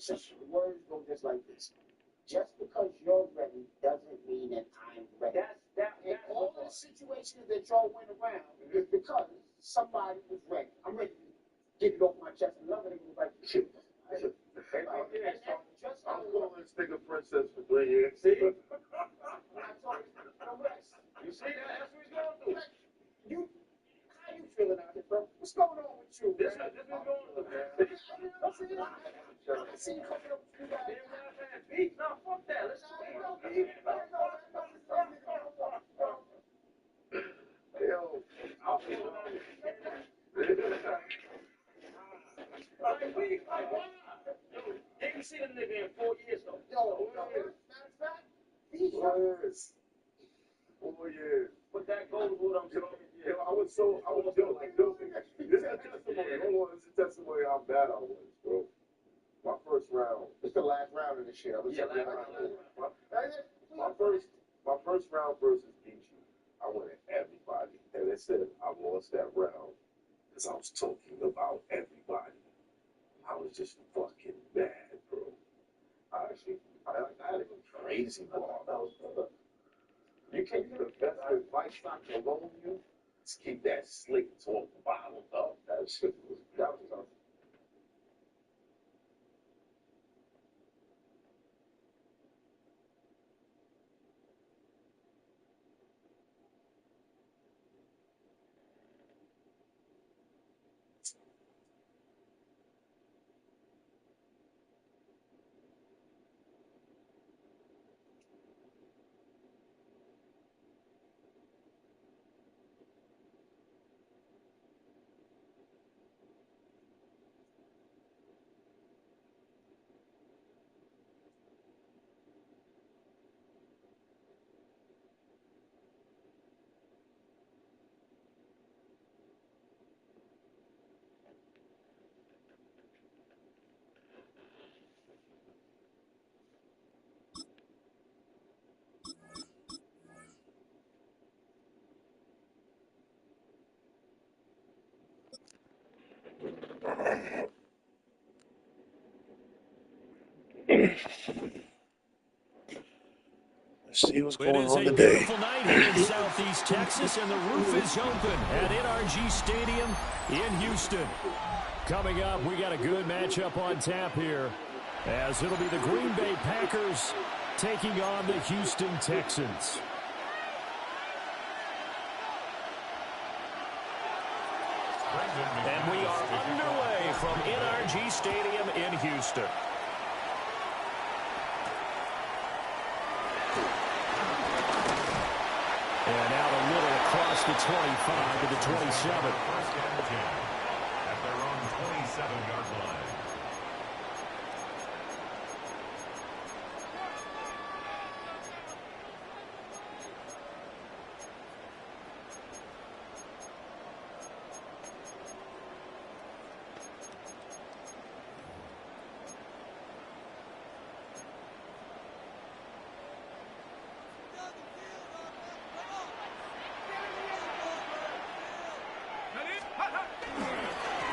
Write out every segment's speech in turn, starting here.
just words go just like this. Just because you're ready doesn't mean that I'm ready. And all the situations that y'all went around is because somebody was ready. I'm ready to get it off my chest. And another nigga was like, shit. I'm calling this nigga princess for 3 years. See? I told him, no rest. You see that? That's what he's going to do. How you feeling out here, bro? What's going on with you? This is going to man. I see you coming up with you guys. Beat? No, fuck that. Let's go. Yo, I'll be ain't seen a nigga in 4 years though. Matter of fact, 4 years. Put that gold wood on me. Yo, I was joking. This is a testimony. Hold on, this is a testimony how bad I was, bro. My first round. It's the last round of this year. My first round versus DG. I went at everybody, and they said I lost that round because I was talking about everybody. I was just fucking mad, bro. I had a crazy ball. You can't get the best advice I can loan you. Just keep that slick talk bottled up. That shit was tough. Let's see what's going on today. It is a beautiful night here in Southeast Texas, and the roof is open at NRG Stadium in Houston. Coming up, we got a good matchup on tap here, as it'll be the Green Bay Packers taking on the Houston Texans. And we are underway from NRG Stadium in Houston. And out a little across the 25 to the 27. First down and 10 at their own 27-yard line.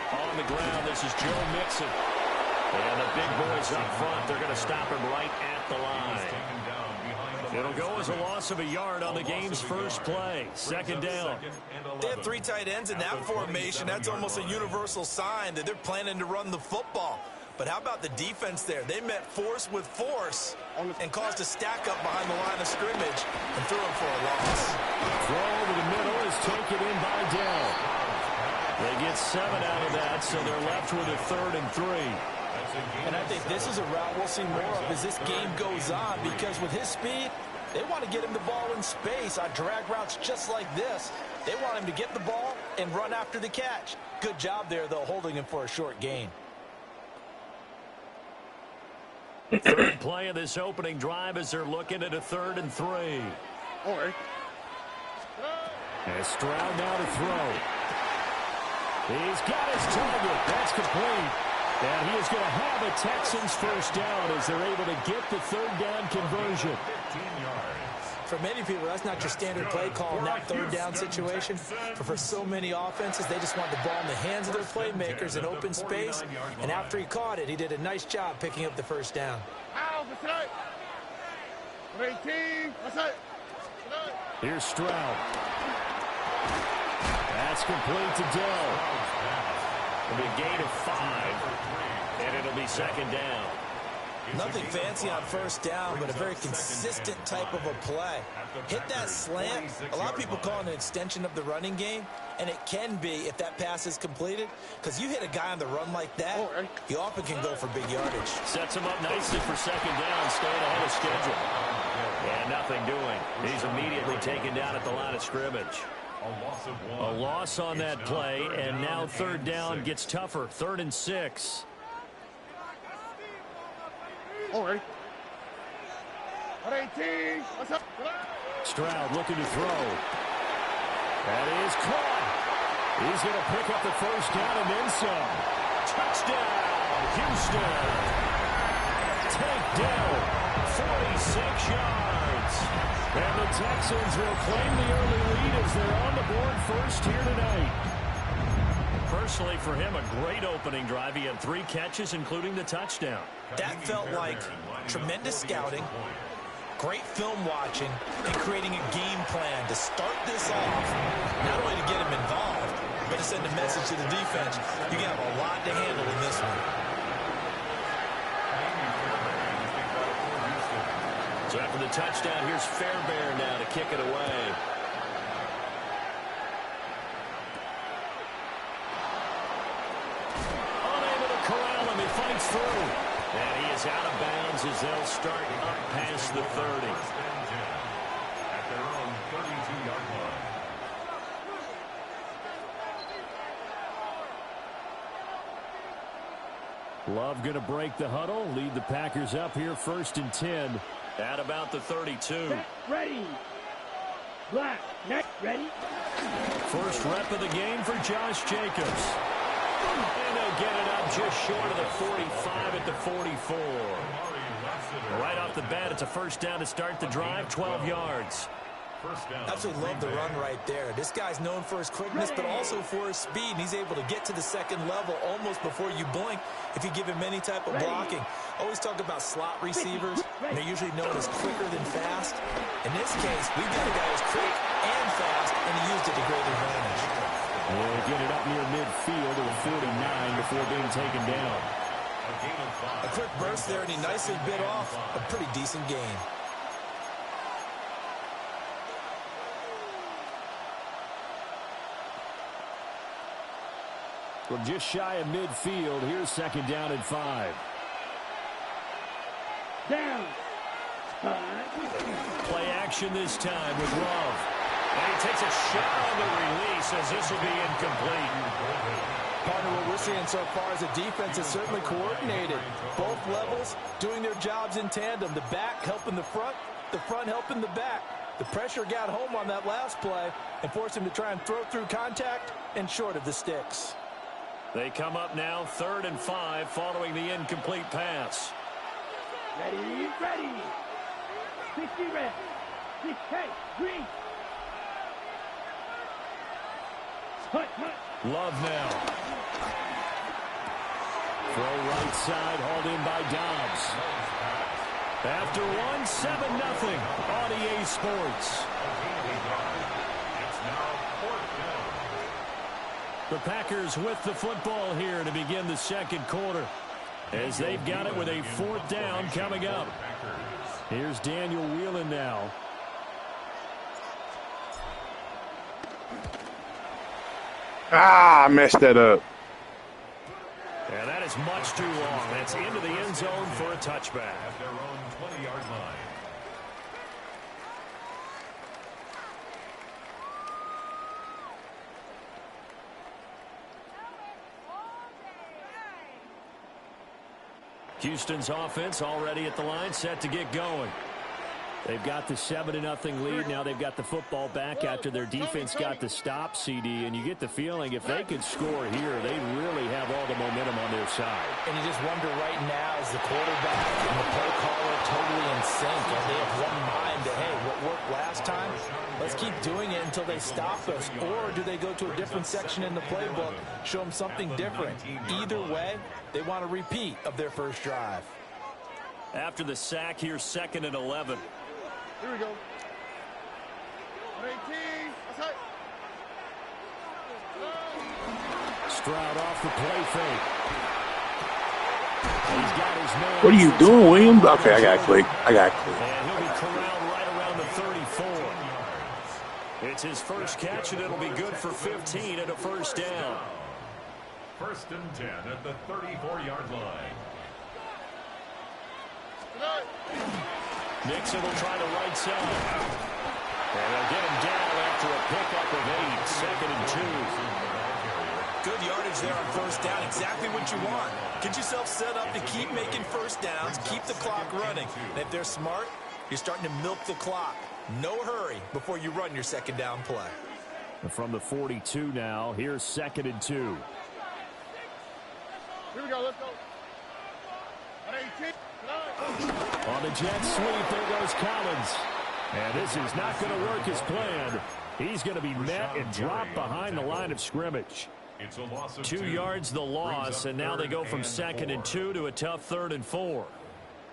On the ground, this is Joe Mixon. And the big boys up front, they're going to stop him right at the line. It'll go as a loss of a yard on the game's first play. Second down. They have 3 tight ends in that formation. That's almost a universal sign that they're planning to run the football. But how about the defense there? They met force with force and caused a stack up behind the line of scrimmage and threw him for a loss. Throw over the middle is taken in by Dell. They get 7 out of that, so they're left with a 3rd and 3. And I think this is a route we'll see more of as this game goes on, because with his speed, they want to get him the ball in space on drag routes just like this. They want him to get the ball and run after the catch. Good job there, though, holding him for a short gain. Third play of this opening drive as they're looking at a 3rd and 3. All right. And Stroud now to throw. He's got his target. That's complete. And he is going to have a Texans first down as they're able to get the 3rd down conversion. 15 yards. For many people, that's not your standard play call in that third down situation. But for so many offenses, they just want the ball in the hands of their playmakers in open space. And after he caught it, he did a nice job picking up the first down. Here's Stroud. That's complete to Dell. It'll be a gain of 5, and it'll be second down. Nothing fancy on first down, but a very consistent type of a play. Hit that slant. A lot of people call it an extension of the running game, and it can be if that pass is completed, because you hit a guy on the run like that, he often can go for big yardage. Sets him up nicely for second down, staying ahead of schedule. And nothing doing. He's immediately taken down at the line of scrimmage. A loss on that play, and now third down gets tougher. 3rd and 6. Stroud looking to throw. That is caught. He's going to pick up the first down and then some. Touchdown, Houston. Take down 46 yards. And the Texans will claim the early lead as they're on the board first here tonight. Personally, for him, a great opening drive. He had 3 catches, including the touchdown. That felt like tremendous scouting, great film watching, and creating a game plan to start this off, not only to get him involved, but to send a message to the defense. You have a lot to handle in this one. So after the touchdown, here's Fairbairn now to kick it away. Unable to corral him. He fights through. And he is out of bounds as they'll start up past the 30. At their own 32-yard line. Love going to break the huddle, lead the Packers up here 1st and 10 at about the 32. Set, ready. Black, next, ready. First rep of the game for Josh Jacobs. And they'll get it up just short of the 45 at the 44. Right off the bat, it's a first down to start the drive, 12 yards. Absolutely love the run right there. This guy's known for his quickness, but also for his speed, and he's able to get to the second level almost before you blink if you give him any type of blocking. Always talk about slot receivers, and they're usually known as quicker than fast. In this case, we've got a guy who's quick and fast, and he used it to great advantage. We'll get it up near midfield to the 49 before being taken down. A quick burst there, and he nicely bit off a pretty decent gain. Well, just shy of midfield. Here's second down and 5. Down. Play action this time with Love. And he takes a shot on the release as this will be incomplete. Partner, what we're seeing so far is a defense is certainly coordinated. Both levels doing their jobs in tandem. The back helping the front helping the back. The pressure got home on that last play and forced him to try and throw through contact and short of the sticks. They come up now 3rd and 5 following the incomplete pass. Ready, ready. 60 red. 6, hey, green. Hut, hut. Love now. Throw right side, hauled in by Dobbs. After 1, 7-0 on EA Sports. The Packers with the football here to begin the second quarter as they've got it with a 4th down coming up. Here's Daniel Whelan now. I messed that up. And that is much too long. That's into the end zone for a touchback. At their own 20-yard line. Houston's offense already at the line, set to get going. They've got the 7-0 lead. Now they've got the football back after their defense got the stop, CD. And you get the feeling if they could score here, they really have all the momentum on their side. And you just wonder right now, is the quarterback and the play caller totally in sync? And they have one mind to, hey, what worked last time, let's keep doing it until they stop us. Or do they go to a different section in the playbook, show them something different? Either way, they want a repeat of their first drive. After the sack, here's 2nd and 11. Here we go. 18. Stroud off the play fake. He's got his man. What are you doing, Williams? Okay, I got click. And he'll be corralled right around the 34. It's his first catch, and it'll be good for 15 and a first down. 1st and 10 at the 34-yard line. Nixon will try the right side. And they'll get him down after a pickup of 8. 2nd and 2. Good yardage there on first down. Exactly what you want. Get yourself set up to keep making first downs, keep the clock running. And if they're smart, you're starting to milk the clock. No hurry before you run your second down play. And from the 42 now, here's 2nd and 2. Here we go. Let's go. 18. On the jet sweep, there goes Collins. And this is not going to work as planned. He's going to be met and dropped behind the line of scrimmage. It's a loss of 2 yards the loss, and now they go from 2nd and 2 to a tough 3rd and 4.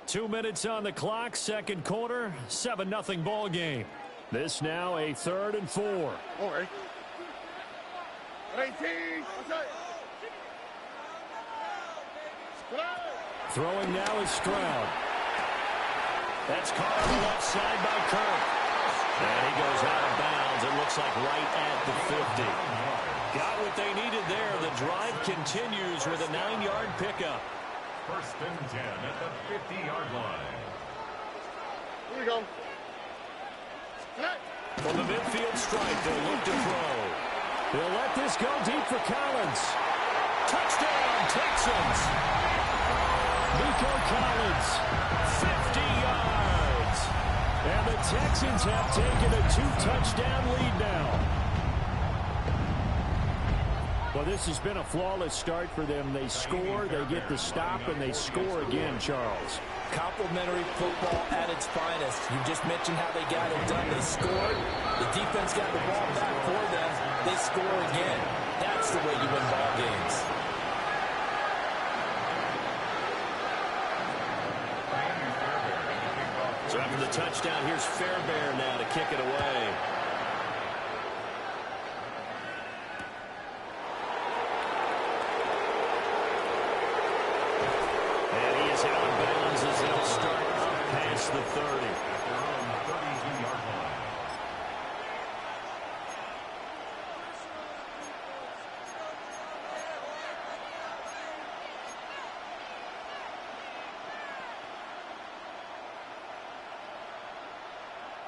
2 minutes on the clock, second quarter, 7-0 ball game. This now a 3rd and 4. All right. 18. Throwing now is Stroud. That's caught on the left side by Kirk. And he goes out of bounds. It looks like right at the 50. Got what they needed there. The drive continues with a 9-yard pickup. 1st and 10 at the 50-yard line. Here we go. From the midfield stripe, they'll look to throw. They'll let this go deep for Collins. Touchdown, Texans. Nico Collins, 50 yards. And the Texans have taken a 2-touchdown lead now. Well, this has been a flawless start for them. They score, they get the stop, and they score again, Charles. Complimentary football at its finest. You just mentioned how they got it done. They scored. The defense got the ball back for them. They score again. That's the way you win ball games. So after the touchdown, here's Fairbairn now to kick it away. And he is hit on bounds as they'll start up past the 30. They're on the 32-yard line.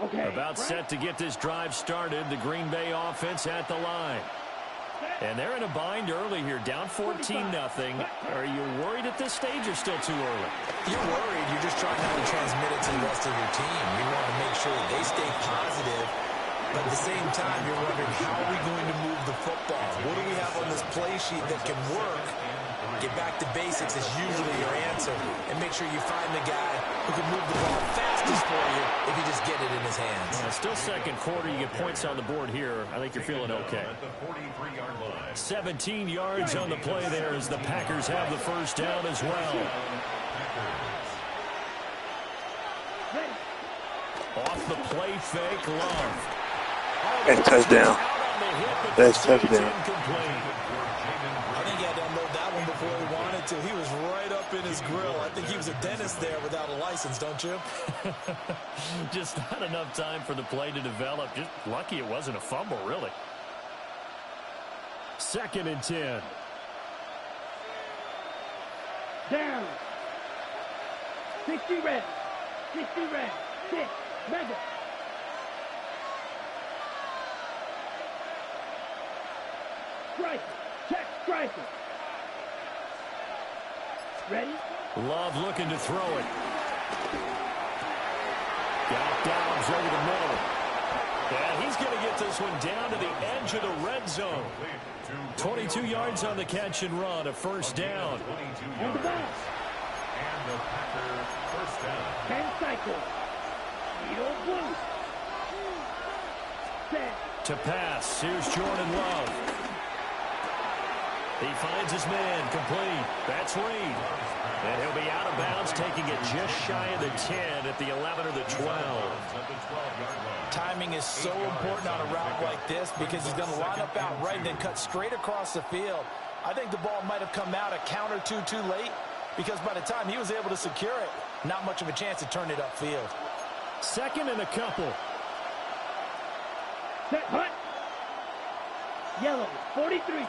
Okay. About set to get this drive started. The Green Bay offense at the line. And they're in a bind early here, down 14-0. Are you worried at this stage or still too early? You're worried. You're just trying not to transmit it to the rest of your team. You want to make sure that they stay positive. But at the same time, you're wondering, how are we going to move the football? What do we have on this play sheet that can work? Get back to basics is usually your answer. And make sure you find the guy who can move the ball fastest for you if you just get it in his hands. Still second quarter. You get points on the board here. I think you're feeling okay. At the 43-yard line. 17 yards on the play there as the Packers have the first down as well. Off the play fake, Love. That's touchdown. That's touchdown. I think he had to unload that one before he wanted to. He was right up in his grill. I think he was a dentist there without a license, don't you? Just not enough time for the play to develop. Just lucky it wasn't a fumble, really. 2nd and 10. Down. 60 red. 60 red. 6. Mega. Striker. Check striker. Ready? Love looking to throw it. Got Dobbs over the middle. And he's going to get this one down to the edge of the red zone. 22 yards on the catch and run, a first down. On the ball. And the Packers first down. 10 cycles. Field blue. Set. To pass, here's Jordan Love. He finds his man, complete. That's Reed. And he'll be out of bounds, taking it just shy of the 10 at the 11 or the 12. Timing is so important on a route like this because he's going to line up out right and then cut straight across the field. I think the ball might have come out a count or two too late because by the time he was able to secure it, not much of a chance to turn it upfield. Second and a couple. Set. Hut. Yellow. 43.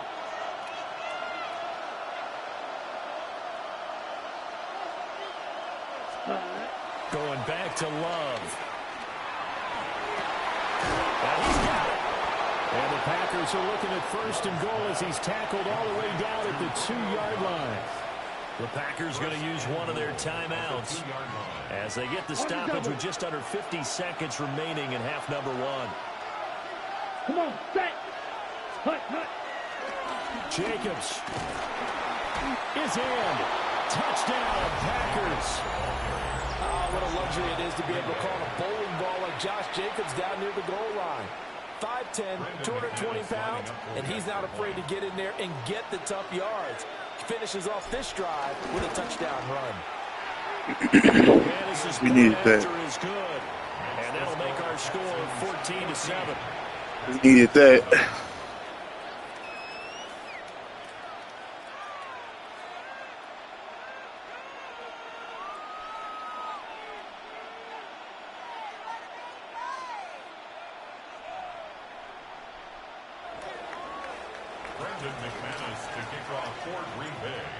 Going back to Love. And he's got it. And the Packers are looking at first and goal as he's tackled all the way down at the 2-yard line. The Packers going to use one of their timeouts as they get the stoppage with just under 50 seconds remaining in half number 1. Come on, set. Hut. Jacobs is in. Touchdown, Packers. What a luxury it is to be able to call a bowling ball like Josh Jacobs down near the goal line. 5'10", 220 pounds, and he's not afraid to get in there and get the tough yards. Finishes off this drive with a touchdown run. We needed that. Is good, and that'll make our score 14-7. We needed that.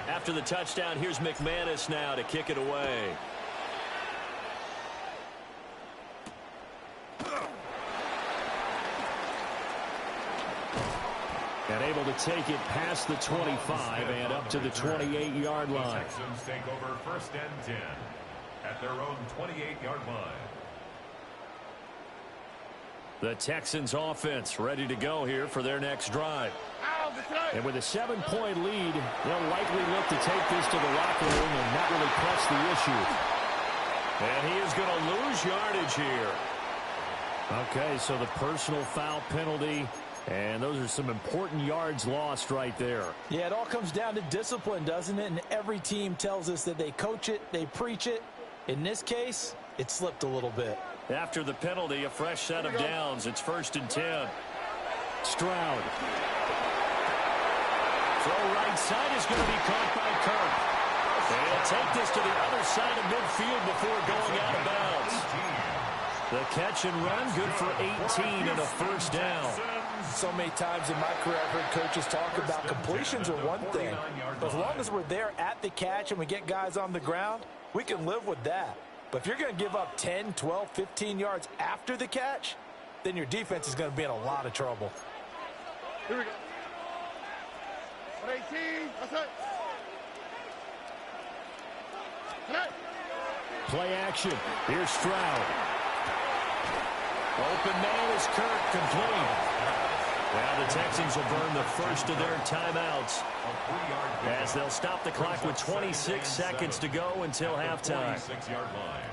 After the touchdown, here's McManus now to kick it away. And able to take it past the 25 and up to the 28-yard line. The Texans take over first and 10 at their own 28-yard line. The Texans offense ready to go here for their next drive. And with a 7-point lead, they'll likely look to take this to the locker room and not really press the issue. And he is going to lose yardage here. Okay, so the personal foul penalty, and those are some important yards lost right there. Yeah, it all comes down to discipline, doesn't it? And every team tells us that they coach it, they preach it. In this case, it slipped a little bit. After the penalty, a fresh set of downs. It's first and 10. Stroud. Throw right side is going to be caught by Kirk. They'll take this to the other side of midfield before going out of bounds. The catch and run, good for 18 and a first down. So many times in my career, I've heard coaches talk about completions are one thing. But as long as we're there at the catch and we get guys on the ground, we can live with that. But if you're going to give up 10, 12, 15 yards after the catch, then your defense is going to be in a lot of trouble. Here we go. 118. That's it. Play action. Here's Stroud. Open man is Kirk, complete. Now the Texans will burn the first of their timeouts as they'll stop the clock with 26 seconds to go until halftime. 46-yard line.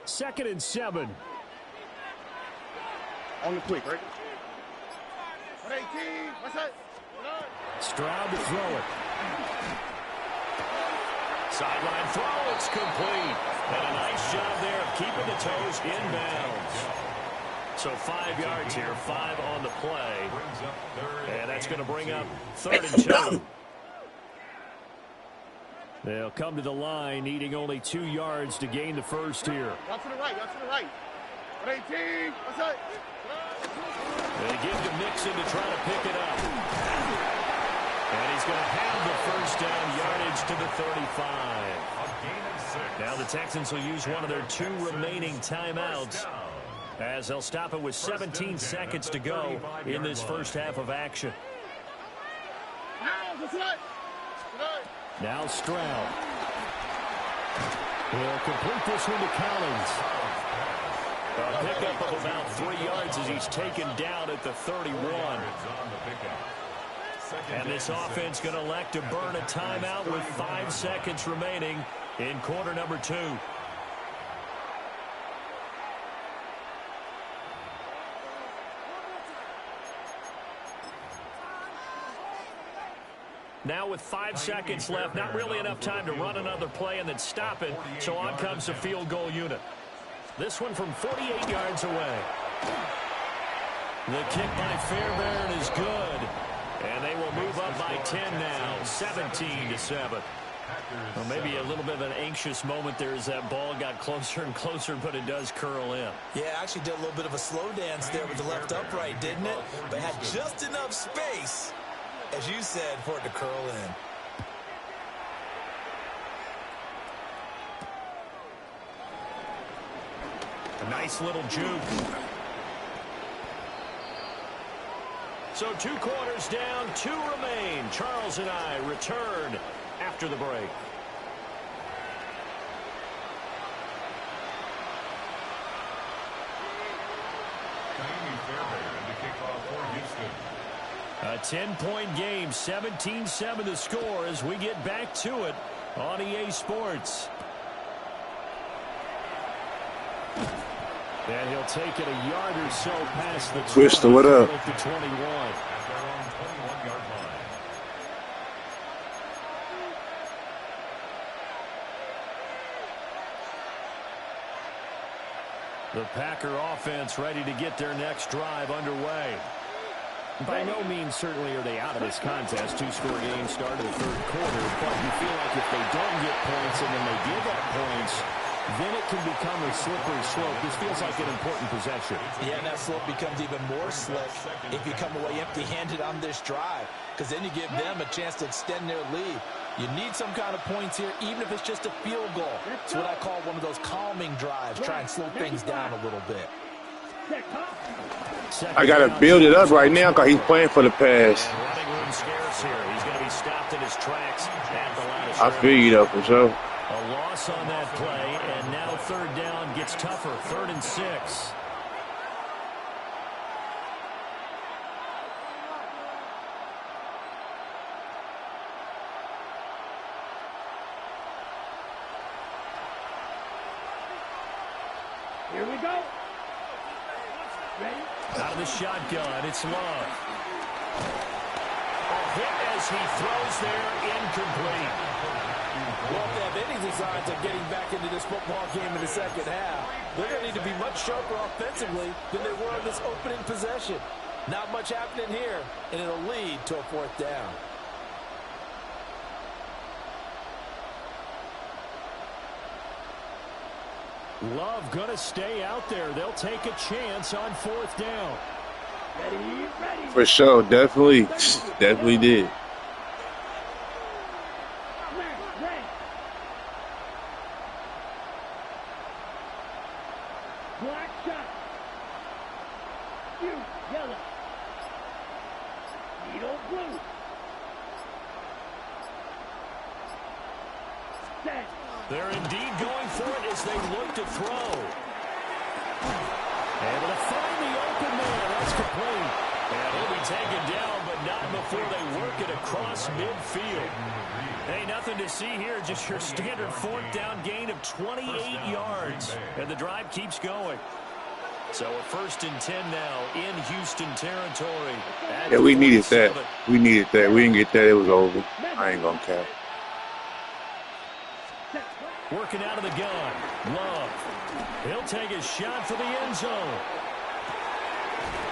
Second and 7. On the quick, right? 118. That's it. Stroud to throw it. Sideline throw. It's complete. And a nice job there of keeping the toes inbounds. So 5 yards here, 5 on the play. And that's going to bring up third and 2. They'll come to the line, needing only 2 yards to gain the first here. Out to the right, out to the right. 118. That's it. They give to Mixon to try to pick it up. And he's going to have the first down, yardage to the 35. Now the Texans will use one of their 2 remaining timeouts as they'll stop it with 17 seconds to go in this first half of action. Now Stroud. He'll complete this one to Collins. A pickup of about 3 yards as he's taken down at the 31. And this offense going to elect to burn a timeout with 5 seconds remaining in quarter number 2. Now with 5 seconds left, not really enough time to run another play and then stop it, so on comes the field goal unit. This one from 48 yards away. The kick by Fairbairn is good, and they will move up by 10 now, 17-7. Well, maybe a little bit of an anxious moment there as that ball got closer and closer, but it does curl in. Yeah, actually did a little bit of a slow dance there with the left upright, didn't it? But had just enough space, as you said, for it to curl in. A nice little juke. So 2 quarters down, 2 remain. Charles and I return after the break. A 10-point game, 17-7 the score as we get back to it on EA Sports. And he'll take it a yard or so past the 20. Twister, what up? The 21. The Packer offense ready to get their next drive underway. By no means certainly are they out of this contest. 2-score game start of the 3rd quarter, but you feel like if they don't get points and then they give up points, then it can become a slippery slope. This feels like an important possession. Yeah, and that slope becomes even more slick if you come away empty-handed on this drive, because then you give them a chance to extend their lead. You need some kind of points here, even if it's just a field goal. It's what I call one of those calming drives. Try and slow things down a little bit. I got to build it up right now because he's playing for the pass. Running room scarce here. He's going to be stopped in his tracks at the line of I scrimmage. feel you though, for sure. A loss on that play, and now 3rd down gets tougher. 3rd and 6. Here we go. Ready? Out of the shotgun, it's Love. A hit as he throws there, incomplete. Well, if they have any designs of getting back into this football game in the second half, they're going to need to be much sharper offensively than they were in this opening possession. Not much happening here, and it'll lead to a 4th down. Love going to stay out there. They'll take a chance on 4th down. Ready, ready. For sure, definitely did. Red. Black shot. You, yellow. Needle blue. Set. They're indeed going for it as they look to throw. Able to find the open man. That's complete. And he'll be taken down, but not before they work it across midfield. Hey, nothing to see here. Just your standard 4th down gain of 28 yards. And the drive keeps going. So a 1st and 10 now in Houston territory. Yeah, we needed that. We needed that. We didn't get that. It was over. I ain't going to cap. Working out of the gun. Love. He'll take a shot for the end zone.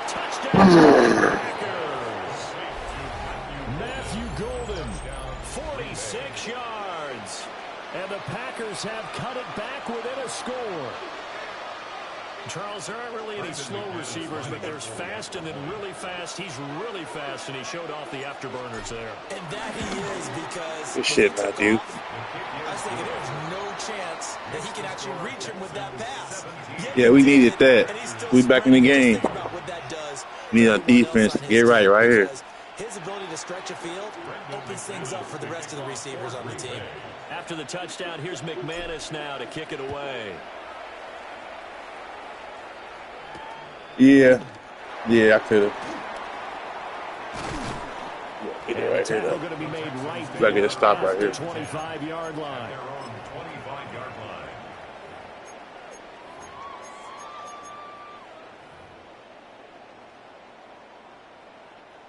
Touchdown Packers. Matthew Golden, 46 yards. And the Packers have cut it back within a score. Charles, there aren't really any slow receivers, but there's fast and then really fast. He's really fast, and he showed off the afterburners there. And that he is, because Good shit, Matthew. I was thinking there's no chance that he can actually reach him with that pass. Yeah, we needed that. We back in the game. We need our defense to get right here. His ability to stretch a field opens things up for the rest of the receivers on the team. After the touchdown, here's McManus now to kick it away. Yeah, I could have. Get it right here, though. Going to be made right Gotta get a stop right here. 25-yard line. Their own 25-yard line.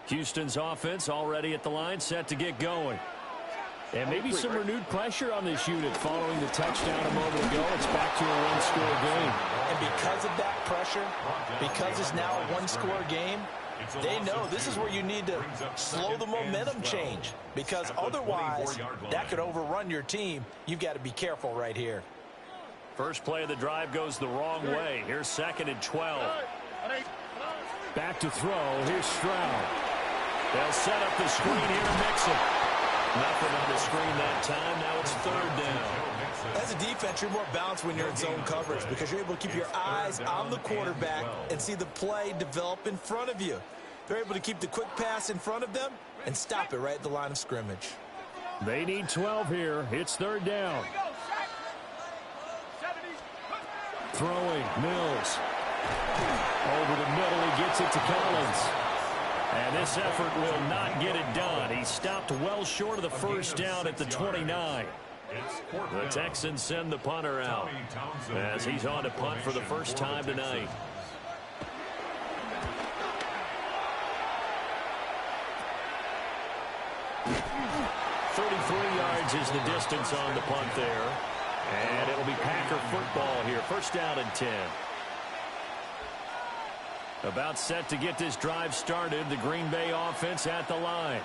Houston's offense already at the line, set to get going. And maybe some renewed pressure on this unit following the touchdown a moment ago. It's back to a one-score game. And because of that pressure, because it's now a one-score game, they know this is where you need to slow the momentum change, because otherwise that could overrun your team. You've got to be careful right here. First play of the drive goes the wrong way. Here's 2nd and 12. Back to throw. Here's Stroud. They'll set up the screen here and mix it. Nothing on the screen that time. Now it's 3rd down. As a defense, you're more balanced when you're in zone coverage, because you're able to keep your eyes on the quarterback and see the play develop in front of you. They're able to keep the quick pass in front of them and stop it right at the line of scrimmage. They need 12 here. It's 3rd down. Throwing, Mills. Over the middle, he gets it to Collins. And this effort will not get it done. He stopped well short of the first down at the 29. The Texans send the punter out as he's on to punt for the first time tonight. Yards is the distance on the punt there. And it'll be Packer football here. First down and 10. About set to get this drive started. The Green Bay offense at the line.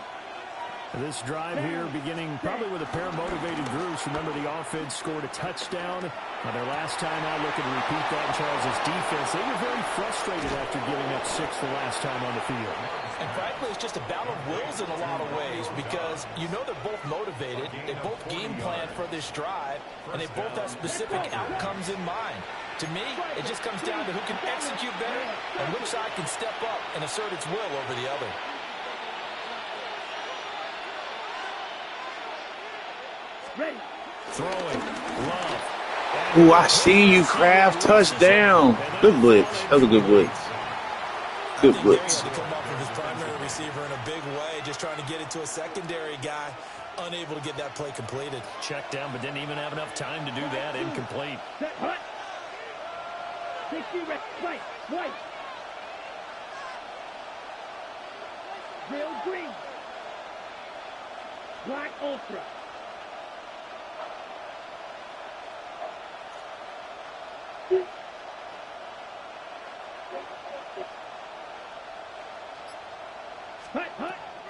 This drive here beginning probably with a pair of motivated groups. Remember, the offense scored a touchdown. Their last time out, looking to repeat that in Charles' defense. They were very frustrated after giving up 6 the last time on the field. And frankly, it's just a battle of wills in a lot of ways, because you know they're both motivated. They both game plan for this drive, and they both have specific outcomes in mind. To me, it just comes down to who can execute better and which side can step up and assert its will over the other. Ready. Throwing. Love. Ooh, I see you, Kraft. Touchdown. Good blitz. That was a good blitz. Good blitz. To come up with his primary receiver in a big way, just trying to get it to a secondary guy, unable to get that play completed. Checked down, but didn't even have enough time to do that. Incomplete. Set, hut. 60 reps. Right. White. Real green. Black ultra.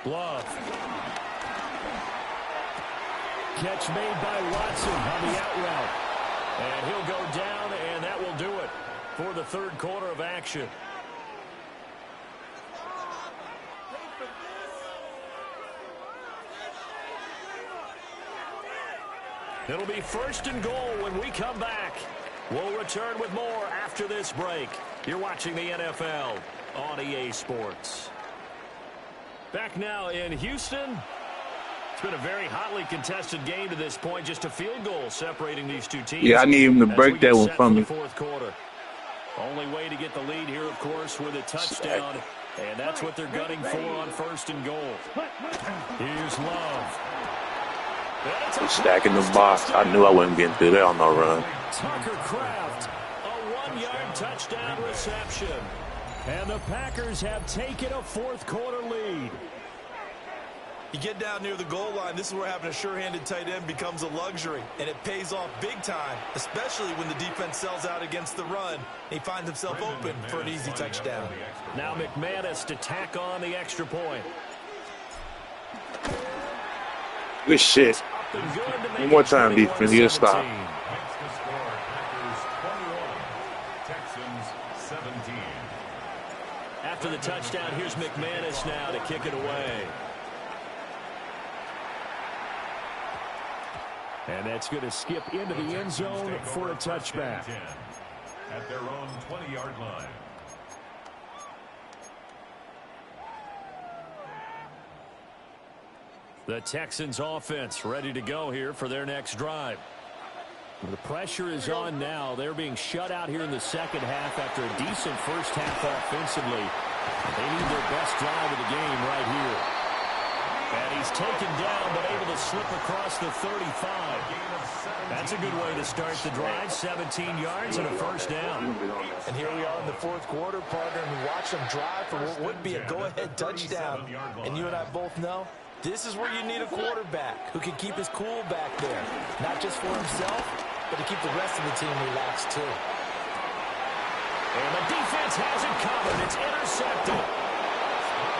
Love. Catch made by Watson on the out route. And he'll go down, and that will do it for the 3rd quarter of action. It'll be 1st and goal when we come back. We'll return with more after this break. You're watching the NFL on EA Sports. Back now in Houston. It's been a very hotly contested game to this point. Just a field goal separating these two teams. Yeah, I need him to break that one from me. 4th quarter. Only way to get the lead here, of course, with a touchdown. And that's what they're gunning for on 1st and goal. Here's Love. Stacking the box. I knew I wasn't getting through there on no run. Tucker Kraft, a 1-yard touchdown reception. And the Packers have taken a 4th quarter lead. You get down near the goal line, this is where having a sure-handed tight end becomes a luxury, and it pays off big time, especially when the defense sells out against the run. He finds himself open for an easy touchdown. Now McManus to tack on the extra point. Good shit. One more time, defense. You gotta stop. Texans 17. After the touchdown, here's McManus now to kick it away. And that's going to skip into the end zone for a touchback. At their own 20-yard line. The Texans offense ready to go here for their next drive. The pressure is on now. They're being shut out here in the second half after a decent first half offensively. They need their best drive of the game right here. And he's taken down but able to slip across the 35. That's a good way to start the drive. 17 yards and a first down. And here we are in the fourth quarter, partner, and we watch them drive for what would be a go-ahead touchdown. And you and I both know this is where you need a quarterback who can keep his cool back there. Not just for himself, but to keep the rest of the team relaxed too. And the defense has it covered. It's intercepted.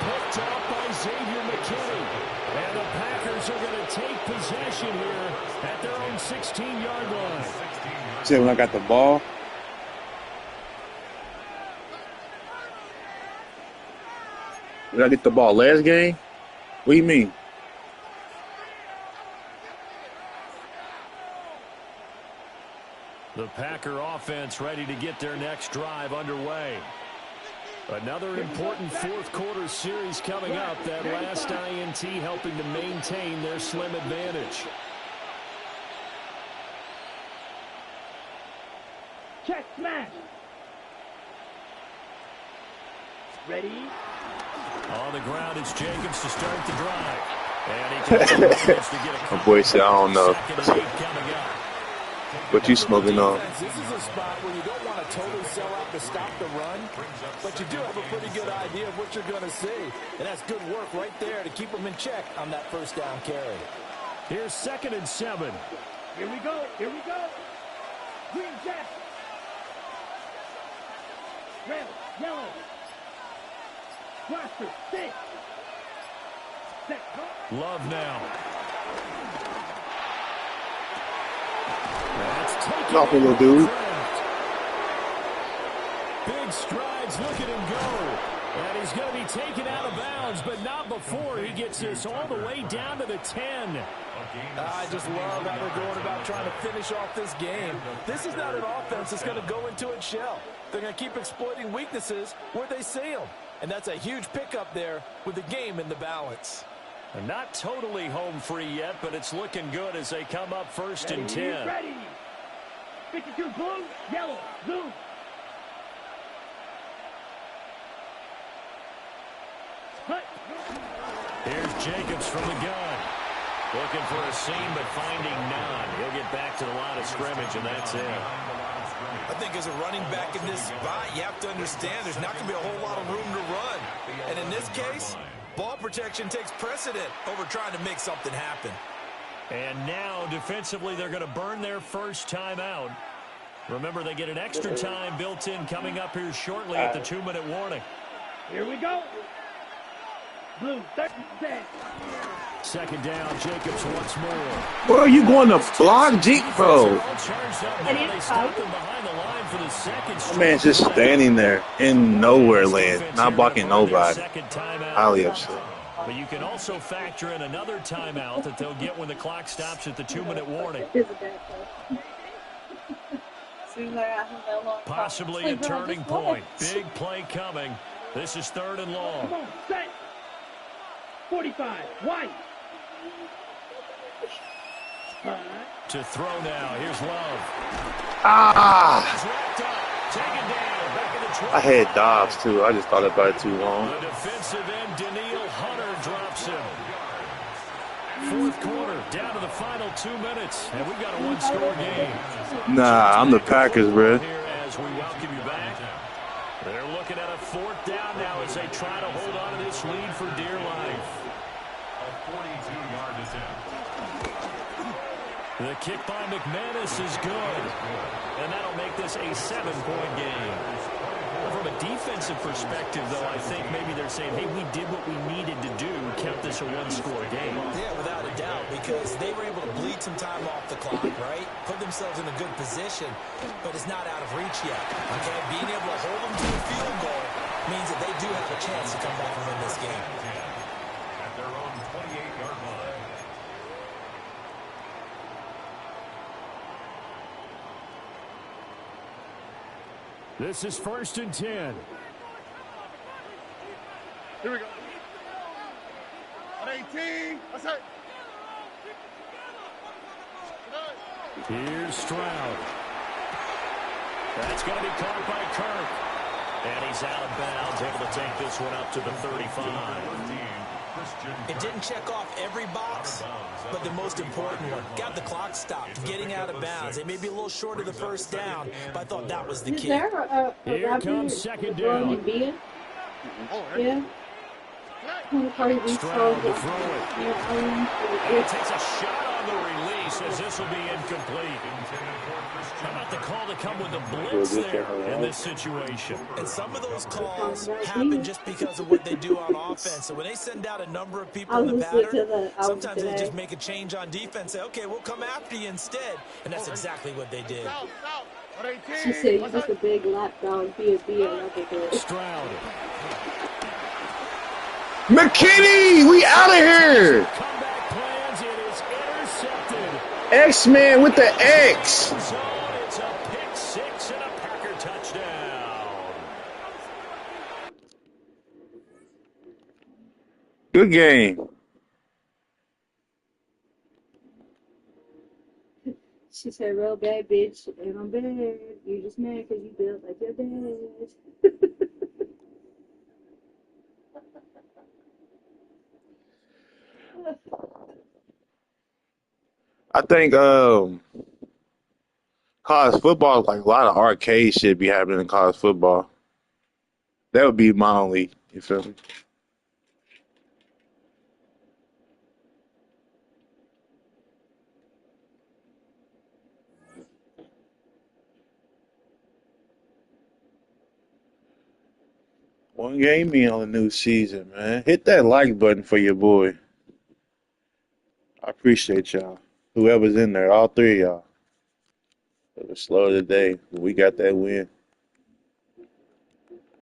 Picked up by Xavier McKinney. And the Packers are going to take possession here at their own 16-yard line. See when I got the ball? Did I get the ball last game? What do you mean? The Packer offense ready to get their next drive underway. Another important fourth quarter series coming up. That last INT helping to maintain their slim advantage. Check smash. Ready? On the ground, it's Jacobs to start the drive. And he can to get a My boy said, I don't know. second and 8 coming up. What you smoking on? This is a spot where you don't want to totally sell out to stop the run, but you do have a pretty good idea of what you're going to see. And that's good work right there to keep them in check on that first down carry. Here's 2nd and 7. Here we go. Here we go. Green jack. Red, yellow. Blaster, 6. Set, go. Love now. That's taken. Knock little dude. Big strides, look at him go. And he's going to be taken out of bounds, but not before he gets this all the way down to the 10. I just love how they're going about trying to finish off this game. This is not an offense that's going to go into its shell. They're going to keep exploiting weaknesses where they see them. And that's a huge pickup there with the game in the balance. And not totally home free yet, but it's looking good as they come up 1st and 10. Ready. 52 blue, yellow, blue. Hut. Here's Jacobs from the gun. Looking for a seam, but finding none. He'll get back to the line of scrimmage, and that's it. I think as a running back in this spot, you have to understand there's not going to be a whole lot of room to run. And in this case, ball protection takes precedent over trying to make something happen. And now, defensively, they're going to burn their first timeout. Remember, they get an extra time built in coming up here shortly at the 2-minute warning. Here we go. Blue, 30 cents. 2nd down, Jacobs once more. Where are you going to block, Jeep, bro? They stopped him behind the line for the second My man's just standing there in nowhere land, not blocking nobody. Highly upset. But you can also factor in another timeout that they'll get when the clock stops at the 2-minute warning. Possibly a turning point. Big play coming. This is 3rd and long. Come on, set. 45, white. To throw now. Here's Love. I had Dobbs, too. I just thought about it too long. The defensive end, Daniil Hunter, drops him. 4th quarter, down to the final 2 minutes, and we've got a one-score game. Nah, I'm the Packers, bro. Here as we welcome you back. They're looking at a 4th down now as they try to hold on to this lead for dear life. A 42-yard attempt. The kick by McManus is good. And that'll make this a 7-point game. From a defense defensive perspective, though, I think maybe they're saying, hey, we did what we needed to do. Count this a one-score game. Yeah, without a doubt, because they were able to bleed some time off the clock, right? Put themselves in a good position, but it's not out of reach yet. Okay, being able to hold them to a field goal means that they do have a chance to come back and win this game. At their own 28-yard line. This is 1st and 10. Here we go. On 18. What's that? Here's Stroud. That's going to be caught by Kirk. And he's out of bounds, able to take this one up to the 35. It didn't check off every box, but the most important one. Got the clock stopped, getting out of bounds. They may be a little short of the first down, but I thought that was the key. Is there a Here comes second down. Yeah. Stroud to throw it. He takes a shot on the release as this will be incomplete. How about the call to come with the blitz there in this situation? And some of those calls happen just because of what they do on offense. So when they send out a number of people in the pattern, sometimes they just make a change on defense. Say, okay, we'll come after you instead. And that's exactly what they did. She said, you just a big lapdog, be a beer. Stroud. McKinney, we out of here. Comeback plans, it is intercepted. X-Man with the X. It's a pick six and a Packer touchdown. Good game. She said, real bad bitch, and I'm bad. You just mad because you built like your dad. I think college football, like a lot of arcade shit be happening in college football. That would be my only, you feel me? One game in on the new season, man. Hit that like button for your boy. I appreciate y'all. Whoever's in there, all three of y'all. It was slow today, but we got that win.